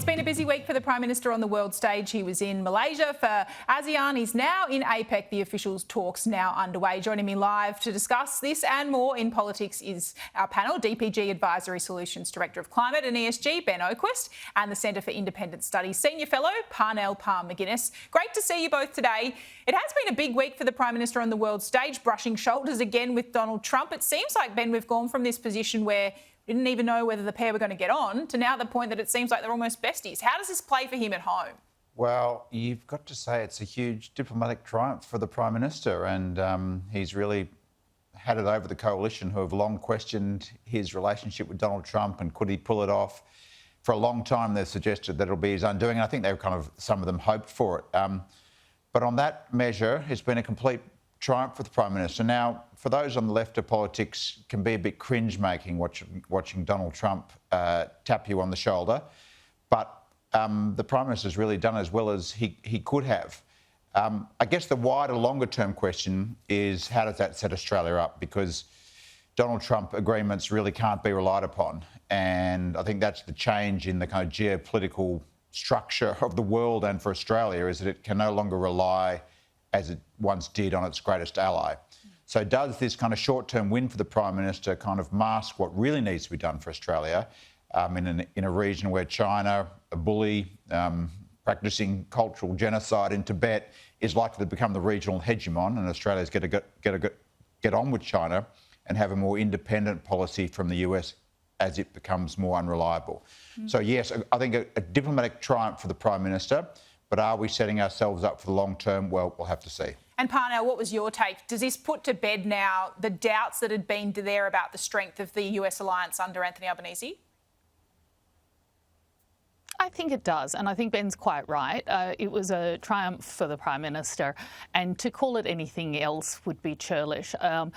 It's been a busy week for the Prime Minister on the world stage. He was in Malaysia for ASEAN. He's now in APEC. The officials' talks now underway. Joining me live to discuss this and more in politics is our panel, DPG Advisory Solutions Director of Climate and ESG, Ben Oquist, and the Centre for Independent Studies Senior Fellow, Parnell McGuinness. Great to see you both today. It has been a big week for the Prime Minister on the world stage, brushing shoulders again with Donald Trump. It seems like, Ben, we've gone from this position where we didn't even know whether the pair were going to get on to now the point that it seems like they're almost besties. How does this play for him at home? Well, you've got to say it's a huge diplomatic triumph for the Prime Minister, and he's really had it over the coalition, who have long questioned his relationship with Donald Trump and could he pull it off. For a long time, they've suggested that it'll be his undoing, and I think some of them hoped for it. But on that measure, it's been a complete triumph for the Prime Minister. Now, for those on the left of politics, it can be a bit cringe-making watching Donald Trump tap you on the shoulder. But the Prime Minister's really done as well as he could have. I guess the wider, longer-term question is how does that set Australia up? Because Donald Trump agreements really can't be relied upon. And I think that's the change in the kind of geopolitical structure of the world and for Australia, is that it can no longer rely as it once did on its greatest ally. So does this kind of short-term win for the Prime Minister kind of mask what really needs to be done for Australia in a region where China, a bully, practising cultural genocide in Tibet, is likely to become the regional hegemon, and Australia's got to get on with China and have a more independent policy from the US as it becomes more unreliable. So yes, I think a diplomatic triumph for the Prime Minister, but are we setting ourselves up for the long term? Well, we'll have to see. And Parnell, what was your take? Does this put to bed now the doubts that had been there about the strength of the US alliance under Anthony Albanese? I think it does, and I think Ben's quite right. It was a triumph for the Prime Minister, and to call it anything else would be churlish. I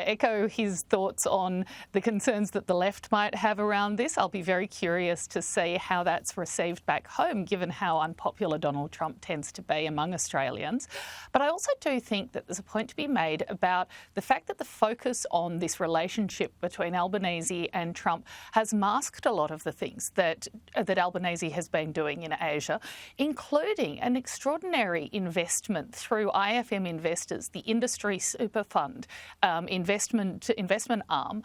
echo his thoughts on the concerns that the left might have around this. I'll be very curious to see how that's received back home, given how unpopular Donald Trump tends to be among Australians. But I also do think that there's a point to be made about the fact that the focus on this relationship between Albanese and Trump has masked a lot of the things that Albanese has been doing in Asia, including an extraordinary investment through IFM Investors, the industry superfund investment arm,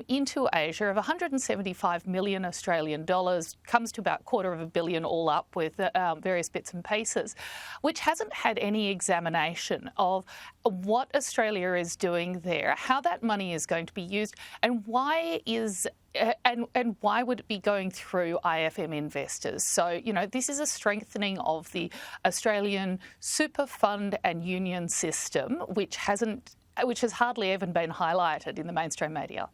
into Asia of 175 million Australian dollars, comes to about $250 million all up with various bits and pieces, which hasn't had any examination of what Australia is doing there, how that money is going to be used, and why would it be going through IFM Investors? So, this is a strengthening of the Australian super fund and union system, which has hardly even been highlighted in the mainstream media.